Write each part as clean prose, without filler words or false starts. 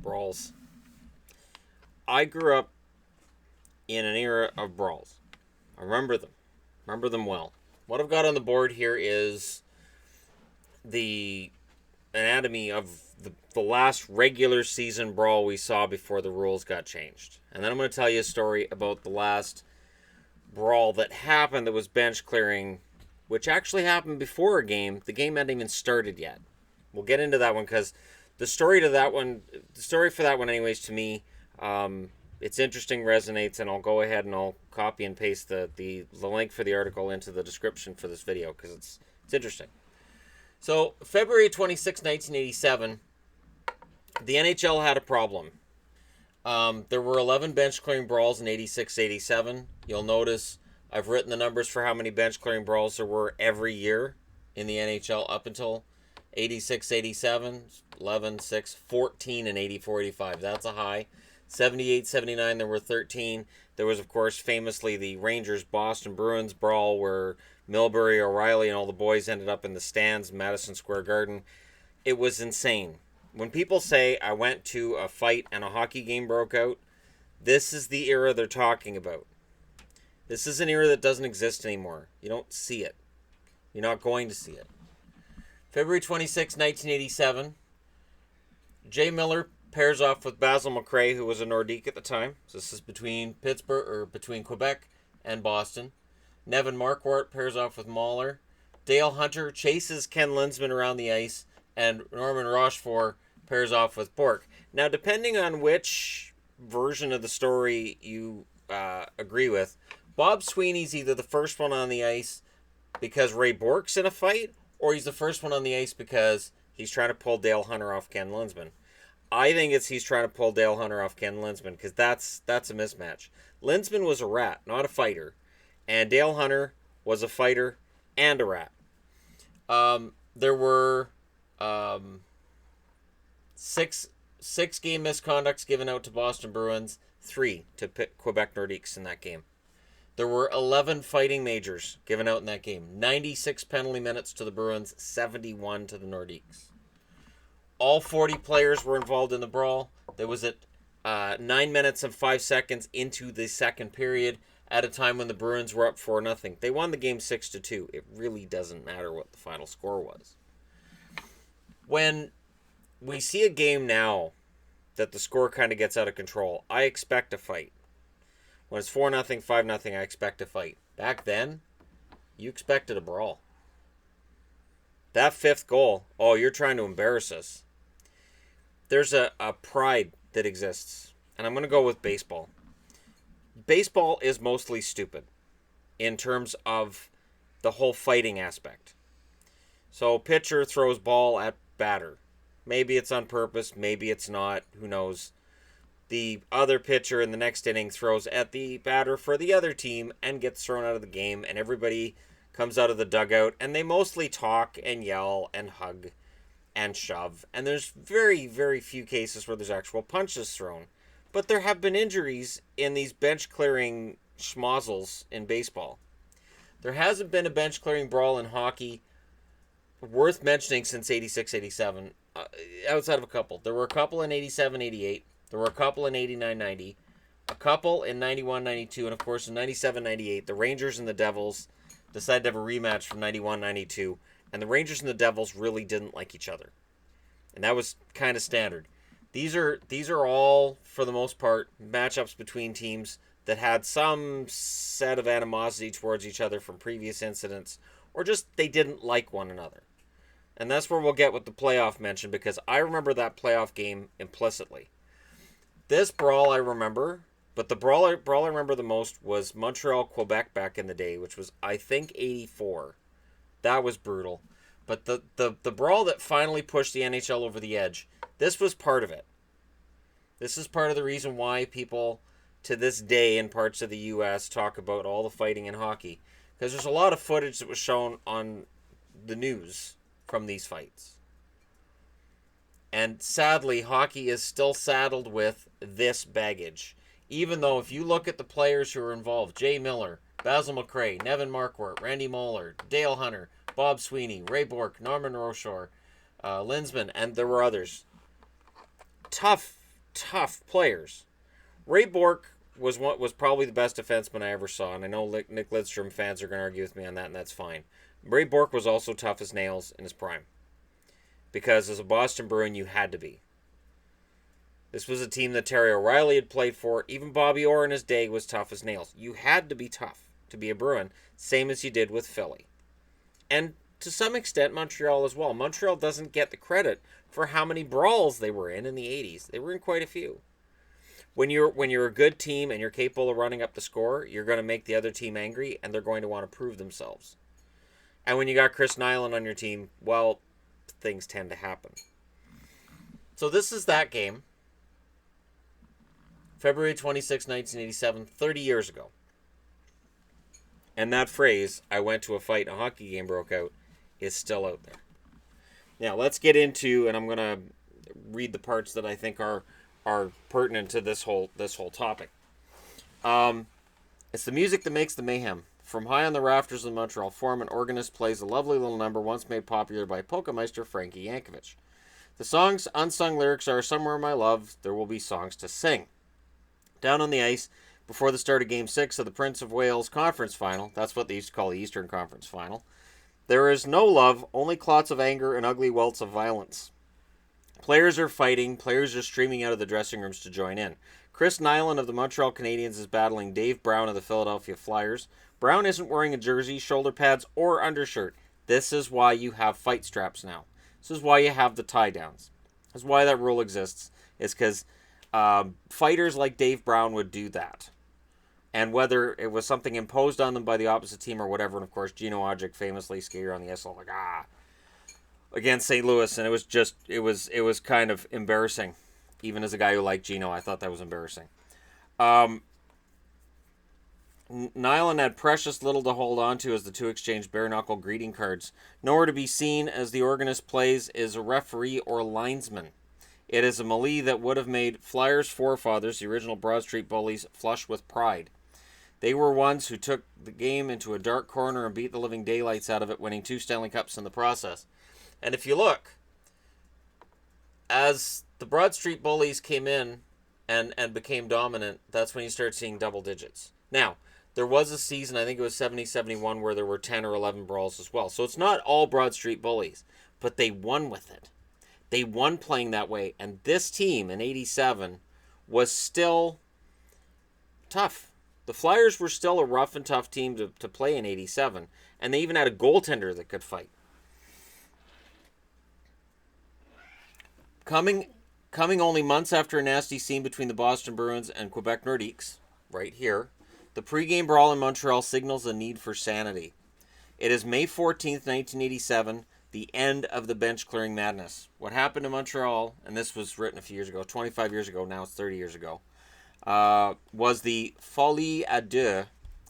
Brawls. I grew up in an era of brawls. I remember them. Remember them well. What I've got on the board here is the anatomy of the last regular season brawl we saw before the rules got changed. And then I'm going to tell you a story about the last brawl that happened that was bench clearing, which actually happened before a game. The game hadn't even started yet. We'll get into that one because the story for that one, anyways, to me, it's interesting, resonates, and I'll go ahead and I'll copy and paste the link for the article into the description for this video because it's interesting. So, February 26, 1987, the NHL had a problem. There were 11 bench clearing brawls in 86-87. You'll notice I've written the numbers for how many bench clearing brawls there were every year in the NHL up until 86-87, 11, 6, 14 in 84-85. That's a high. 78-79, there were 13. There was, of course, famously the Rangers-Boston Bruins brawl where Milbury, O'Reilly, and all the boys ended up in the stands, Madison Square Garden. It was insane. When people say, I went to a fight and a hockey game broke out, this is the era they're talking about. This is an era that doesn't exist anymore. You don't see it. You're not going to see it. February 26, 1987, Jay Miller pairs off with Basil McRae, who was a Nordique at the time. So this is between Quebec and Boston. Nevin Marquardt pairs off with Mahler. Dale Hunter chases Ken Linseman around the ice, and Norman Rochefort pairs off with Bork. Now, depending on which version of the story you agree with, Bob Sweeney's either the first one on the ice because Ray Bork's in a fight, or he's the first one on the ice because he's trying to pull Dale Hunter off Ken Linseman. I think he's trying to pull Dale Hunter off Ken Linseman because that's a mismatch. Linseman was a rat, not a fighter. And Dale Hunter was a fighter and a rat. There were 6 game misconducts given out to Boston Bruins, 3 to Quebec Nordiques in that game. There were 11 fighting majors given out in that game. 96 penalty minutes to the Bruins, 71 to the Nordiques. All 40 players were involved in the brawl. There was at 9 minutes and 5 seconds into the second period at a time when the Bruins were up 4-0. They won the game 6-2. It really doesn't matter what the final score was. When we see a game now that the score kind of gets out of control, I expect a fight. When it's 4-0, 5-0, I expect a fight. Back then, you expected a brawl. That 5th goal, oh, you're trying to embarrass us. There's a pride that exists. And I'm going to go with baseball. Baseball is mostly stupid in terms of the whole fighting aspect. So pitcher throws ball at batter. Maybe it's on purpose, maybe it's not, who knows. The other pitcher in the next inning throws at the batter for the other team and gets thrown out of the game, and everybody comes out of the dugout, and they mostly talk and yell and hug and shove. And there's very, very few cases where there's actual punches thrown. But there have been injuries in these bench-clearing schmozzles in baseball. There hasn't been a bench-clearing brawl in hockey worth mentioning since 86-87, outside of a couple. There were a couple in 87-88. There were a couple in 89-90. A couple in 91-92. And, of course, in 97-98, the Rangers and the Devils decided to have a rematch from 91-92. And the Rangers and the Devils really didn't like each other. And that was kind of standard. These are all, for the most part, matchups between teams that had some set of animosity towards each other from previous incidents, or just they didn't like one another. And that's where we'll get with the playoff mention, because I remember that playoff game implicitly. This brawl I remember, but the brawl I remember the most was Montreal-Quebec back in the day, which was, I think, 84. That was brutal. But the brawl that finally pushed the NHL over the edge, this was part of it. This is part of the reason why people, to this day in parts of the U.S., talk about all the fighting in hockey. Because there's a lot of footage that was shown on the news from these fights. And sadly, hockey is still saddled with this baggage. Even though if you look at the players who are involved, Jay Miller, Basil McRae, Nevin Marquardt, Randy Moller, Dale Hunter, Bob Sweeney, Ray Bork, Norman Rochefort, Linseman, and there were others. Tough tough players. Ray Bourque was probably the best defenseman I ever saw, and I know Nick Lidstrom fans are going to argue with me on that, and that's fine. Ray Bourque was also tough as nails in his prime. Because as a Boston Bruin, you had to be. This was a team that Terry O'Reilly had played for. Even Bobby Orr in his day was tough as nails. You had to be tough to be a Bruin, same as you did with Philly. And to some extent, Montreal as well. Montreal doesn't get the credit for how many brawls they were in the 80s. They were in quite a few. When you're a good team and you're capable of running up the score, you're going to make the other team angry, and they're going to want to prove themselves. And when you got Chris Nyland on your team, well, things tend to happen. So this is that game. February 26, 1987, 30 years ago. And that phrase, "I went to a fight and a hockey game broke out," is still out there. Now, let's get into, and I'm going to read the parts that I think are pertinent to this whole topic. It's the music that makes the mayhem. From high on the rafters of the Montreal Forum, an organist plays a lovely little number once made popular by polka meister Frankie Yankovic. The song's unsung lyrics are, "Somewhere my love, there will be songs to sing." Down on the ice, before the start of Game 6 of the Prince of Wales Conference Final, that's what they used to call the Eastern Conference Final, there is no love, only clots of anger and ugly welts of violence. Players are fighting, players are streaming out of the dressing rooms to join in. Chris Nyland of the Montreal Canadiens is battling Dave Brown of the Philadelphia Flyers. Brown isn't wearing a jersey, shoulder pads, or undershirt. This is why you have fight straps now. This is why you have the tie-downs. This is why that rule exists. It's because fighters like Dave Brown would do that. And whether it was something imposed on them by the opposite team or whatever, and of course Gino Odjick famously skated on the ice like, against St. Louis, and it was kind of embarrassing. Even as a guy who liked Gino, I thought that was embarrassing. Nyland had precious little to hold on to as the two exchanged bare-knuckle greeting cards. Nowhere to be seen as the organist plays is a referee or linesman. It is a melee that would have made Flyers' forefathers, the original Broad Street Bullies, flush with pride. They were ones who took the game into a dark corner and beat the living daylights out of it, winning 2 Stanley Cups in the process. And if you look, as the Broad Street Bullies came in and became dominant, that's when you start seeing double digits. Now, there was a season, I think it was 70-71, where there were 10 or 11 brawls as well. So it's not all Broad Street Bullies, but they won with it. They won playing that way. And this team in 87 was still tough. The Flyers were still a rough and tough team to play in 87. And they even had a goaltender that could fight. Coming only months after a nasty scene between the Boston Bruins and Quebec Nordiques, right here, the pregame brawl in Montreal signals a need for sanity. It is May 14th, 1987, the end of the bench-clearing madness. What happened in Montreal, and this was written a few years ago, 25 years ago, now it's 30 years ago, was the folie à deux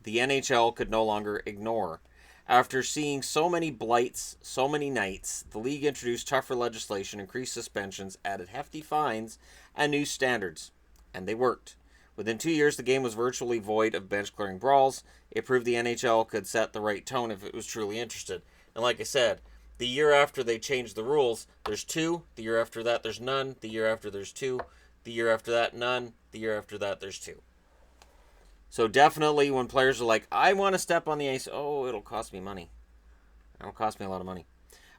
the NHL could no longer ignore. After seeing so many blights, so many nights, the league introduced tougher legislation, increased suspensions, added hefty fines, and new standards. And they worked. Within 2 years, the game was virtually void of bench-clearing brawls. It proved the NHL could set the right tone if it was truly interested. And like I said, the year after they changed the rules, there's 2. The year after that, there's none. The year after, there's 2. The year after that, none. The year after that, there's 2. So definitely when players are like, I want to step on the ice, it'll cost me money. It'll cost me a lot of money.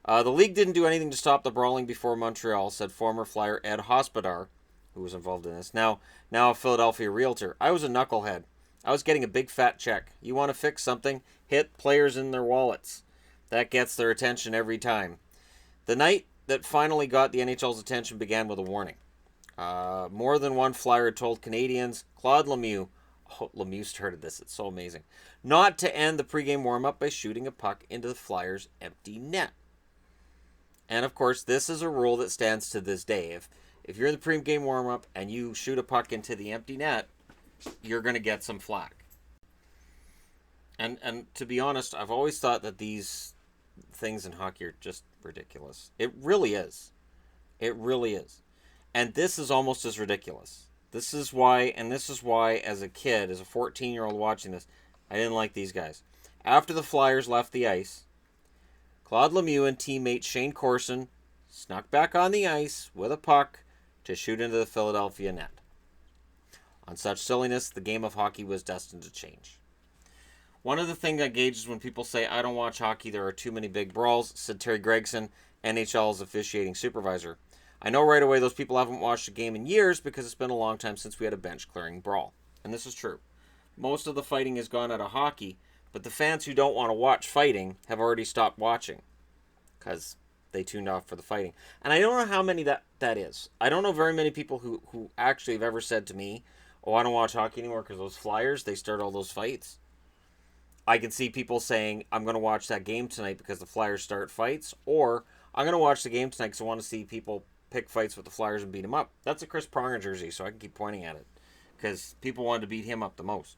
The league didn't do anything to stop the brawling before Montreal, said former Flyer Ed Hospodar, who was involved in this, now a Philadelphia realtor. I was a knucklehead. I was getting a big fat check. You want to fix something? Hit players in their wallets. That gets their attention every time. The night that finally got the NHL's attention began with a warning. More than one Flyer had told Canadians, Claude Lemieux, Lemieux started this, it's so amazing, not to end the pregame warm-up by shooting a puck into the Flyers' empty net. And of course, this is a rule that stands to this day. If you're in the pregame warm-up and you shoot a puck into the empty net, you're going to get some flack. And to be honest, I've always thought that these things in hockey are just ridiculous. It really is. It really is. And this is almost as ridiculous. This is why, as a kid, as a 14-year-old watching this, I didn't like these guys. After the Flyers left the ice, Claude Lemieux and teammate Shane Corson snuck back on the ice with a puck to shoot into the Philadelphia net. On such silliness, the game of hockey was destined to change. One of the things that gauges when people say, I don't watch hockey, there are too many big brawls, said Terry Gregson, NHL's officiating supervisor. I know right away those people haven't watched a game in years because it's been a long time since we had a bench-clearing brawl. And this is true. Most of the fighting has gone out of hockey, but the fans who don't want to watch fighting have already stopped watching because they tuned off for the fighting. And I don't know how many that is. I don't know very many people who actually have ever said to me, oh, I don't watch hockey anymore because those Flyers, they start all those fights. I can see people saying, I'm going to watch that game tonight because the Flyers start fights, or I'm going to watch the game tonight because I want to see people pick fights with the Flyers and beat them up. That's a Chris Pronger jersey, so I can keep pointing at it because people wanted to beat him up the most.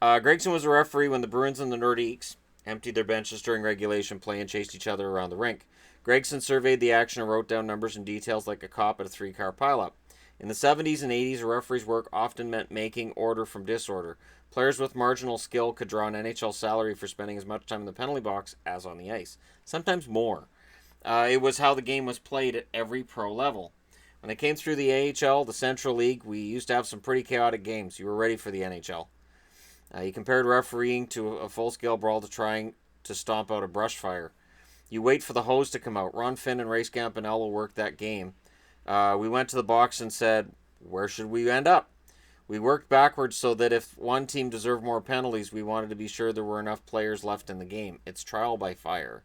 Gregson was a referee when the Bruins and the Nordiques emptied their benches during regulation play and chased each other around the rink. Gregson surveyed the action and wrote down numbers and details like a cop at a 3-car pileup. In the 70s and 80s, a referee's work often meant making order from disorder. Players with marginal skill could draw an NHL salary for spending as much time in the penalty box as on the ice, sometimes more. It was how the game was played at every pro level. When it came through the AHL, the Central League, we used to have some pretty chaotic games. You were ready for the NHL. You compared refereeing to a full-scale brawl to trying to stomp out a brush fire. You wait for the hose to come out. Ron Finn and Ray Scampanello worked that game. We went to the box and said, where should we end up? We worked backwards so that if one team deserved more penalties, we wanted to be sure there were enough players left in the game. It's trial by fire.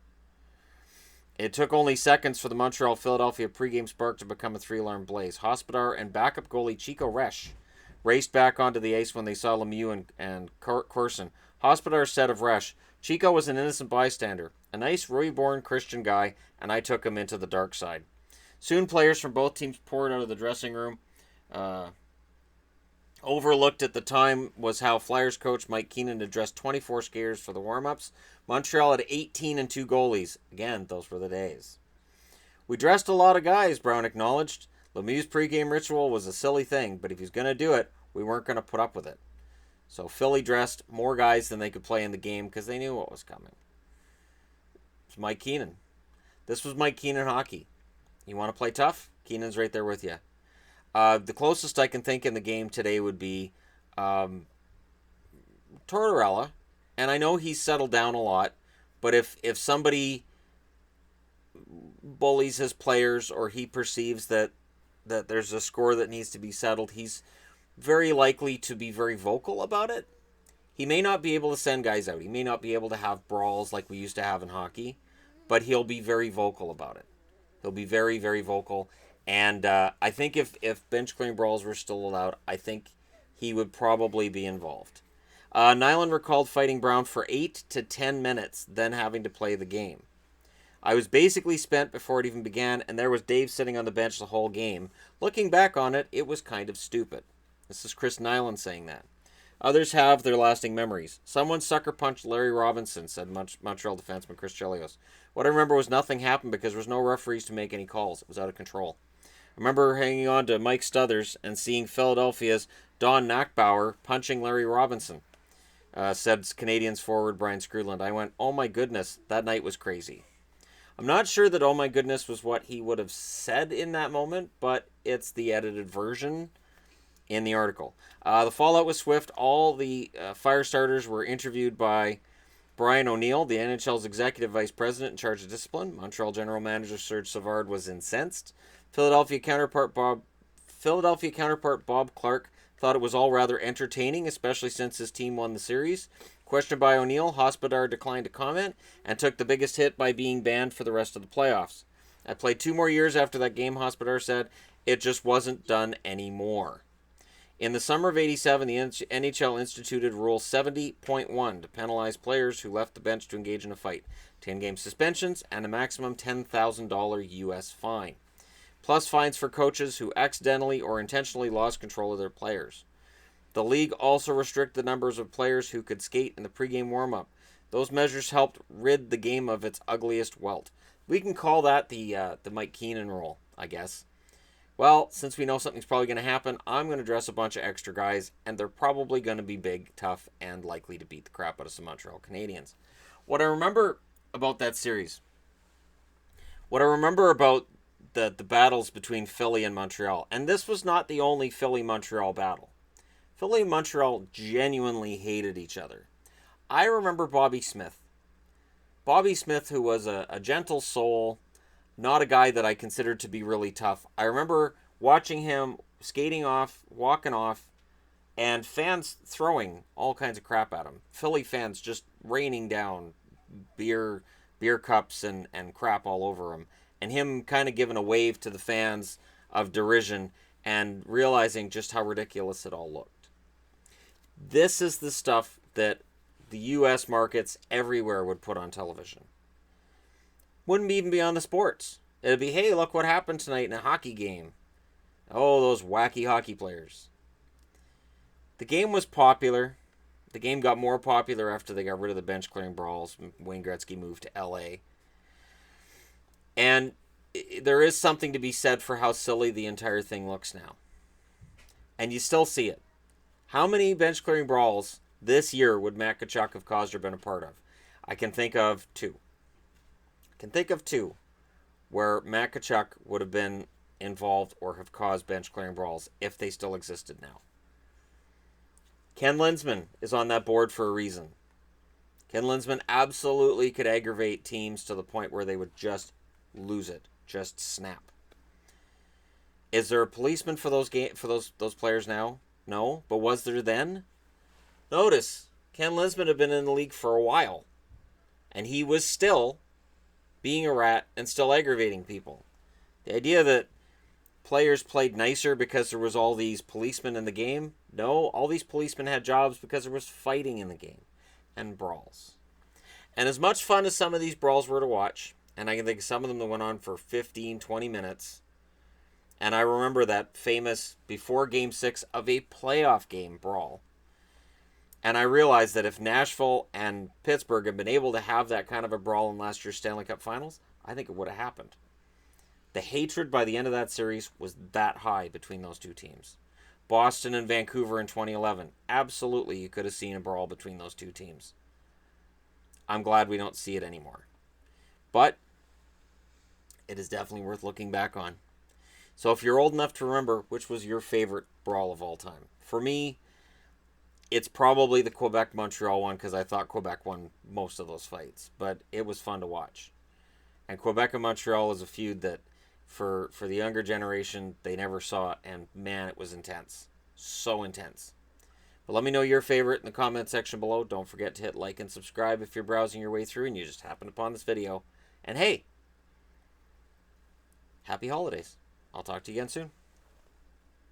It took only seconds for the Montreal-Philadelphia pregame spark to become a 3-alarm blaze. Hospodar and backup goalie Chico Resch raced back onto the ice when they saw Lemieux and Corson. Hospodar said of Resch, Chico was an innocent bystander, a nice Roy-born Christian guy, and I took him into the dark side. Soon players from both teams poured out of the dressing room. Overlooked at the time was how Flyers coach Mike Keenan addressed 24 skaters for the warm-ups. Montreal had 18 and 2 goalies. Again, those were the days. We dressed a lot of guys, Brown acknowledged. Lemieux's pregame ritual was a silly thing, but if he was going to do it, we weren't going to put up with it. So Philly dressed more guys than they could play in the game because they knew what was coming. It's Mike Keenan. This was Mike Keenan hockey. You want to play tough? Keenan's right there with you. The closest I can think in the game today would be Tortorella. And I know he's settled down a lot, but if somebody bullies his players or he perceives that there's a score that needs to be settled, he's very likely to be very vocal about it. He may not be able to send guys out. He may not be able to have brawls like we used to have in hockey, but he'll be very vocal about it. He'll be very, very vocal. And I think if bench clearing brawls were still allowed, I think he would probably be involved. Nyland recalled fighting Brown for 8 to 10 minutes, then having to play the game. I was basically spent before it even began, and there was Dave sitting on the bench the whole game. Looking back on it, it was kind of stupid. This is Chris Nyland saying that. Others have their lasting memories. Someone sucker punched Larry Robinson, said Montreal defenseman Chris Chelios. What I remember was nothing happened because there was no referees to make any calls. It was out of control. I remember hanging on to Mike Stuthers and seeing Philadelphia's Don Nackbauer punching Larry Robinson, said Canadiens forward Brian Skrudland. I went, oh my goodness, that night was crazy. I'm not sure that oh my goodness was what he would have said in that moment, but it's the edited version in the article. The fallout was swift. All the fire starters were interviewed by Brian O'Neill, the NHL's executive vice president in charge of discipline. Montreal general manager Serge Savard was incensed. Philadelphia counterpart Bob Clark thought it was all rather entertaining, especially since his team won the series. Questioned by O'Neill, Hospodar declined to comment and took the biggest hit by being banned for the rest of the playoffs. I played 2 more years after that game, Hospodar said. It just wasn't done anymore. In the summer of '87, the NHL instituted Rule 70.1 to penalize players who left the bench to engage in a fight. 10-game suspensions and a maximum $10,000 U.S. fine. Plus fines for coaches who accidentally or intentionally lost control of their players. The league also restricted the numbers of players who could skate in the pregame warm-up. Those measures helped rid the game of its ugliest welt. We can call that the Mike Keenan rule, I guess. Well, since we know something's probably going to happen, I'm going to dress a bunch of extra guys, and they're probably going to be big, tough, and likely to beat the crap out of some Montreal Canadiens. What I remember about that series, what I remember about the battles between Philly and Montreal. And this was not the only Philly-Montreal battle. Philly and Montreal genuinely hated each other. I remember Bobby Smith. Bobby Smith, who was a gentle soul, not a guy that I considered to be really tough. I remember watching him skating off, walking off, and fans throwing all kinds of crap at him. Philly fans just raining down beer cups and crap all over him. And him kind of giving a wave to the fans of derision and realizing just how ridiculous it all looked. This is the stuff that the U.S. markets everywhere would put on television. Wouldn't even be on the sports. It'd be, hey, look what happened tonight in a hockey game. Oh, those wacky hockey players. The game was popular. The game got more popular after they got rid of the bench clearing brawls. Wayne Gretzky moved to L.A. And there is something to be said for how silly the entire thing looks now. And you still see it. How many bench clearing brawls this year would Matt Tkachuk have caused or been a part of? I can think of two. Where Matt Tkachuk would have been involved or have caused bench clearing brawls if they still existed now. Ken Linseman is on that board for a reason. Ken Linseman absolutely could aggravate teams to the point where they would just lose it, just snap. Is there a policeman for those players now? No, but was there then? Notice, Ken Linseman had been in the league for a while, and he was still being a rat and still aggravating people. The idea that players played nicer because there was all these policemen in the game, no, all these policemen had jobs because there was fighting in the game and brawls. And as much fun as some of these brawls were to watch, and I can think of some of them that went on for 15, 20 minutes, and I remember that famous before Game 6 of a playoff game brawl. And I realized that if Nashville and Pittsburgh had been able to have that kind of a brawl in last year's Stanley Cup Finals, I think it would have happened. The hatred by the end of that series was that high between those two teams. Boston and Vancouver in 2011. Absolutely, you could have seen a brawl between those two teams. I'm glad we don't see it anymore. But it is definitely worth looking back on. So if you're old enough to remember, which was your favorite brawl of all time? For me, it's probably the Quebec-Montreal one because I thought Quebec won most of those fights. But it was fun to watch. And Quebec and Montreal is a feud that for the younger generation, they never saw it. And man, it was intense. So intense. But let me know your favorite in the comment section below. Don't forget to hit like and subscribe if you're browsing your way through and you just happened upon this video. And hey, happy holidays. I'll talk to you again soon.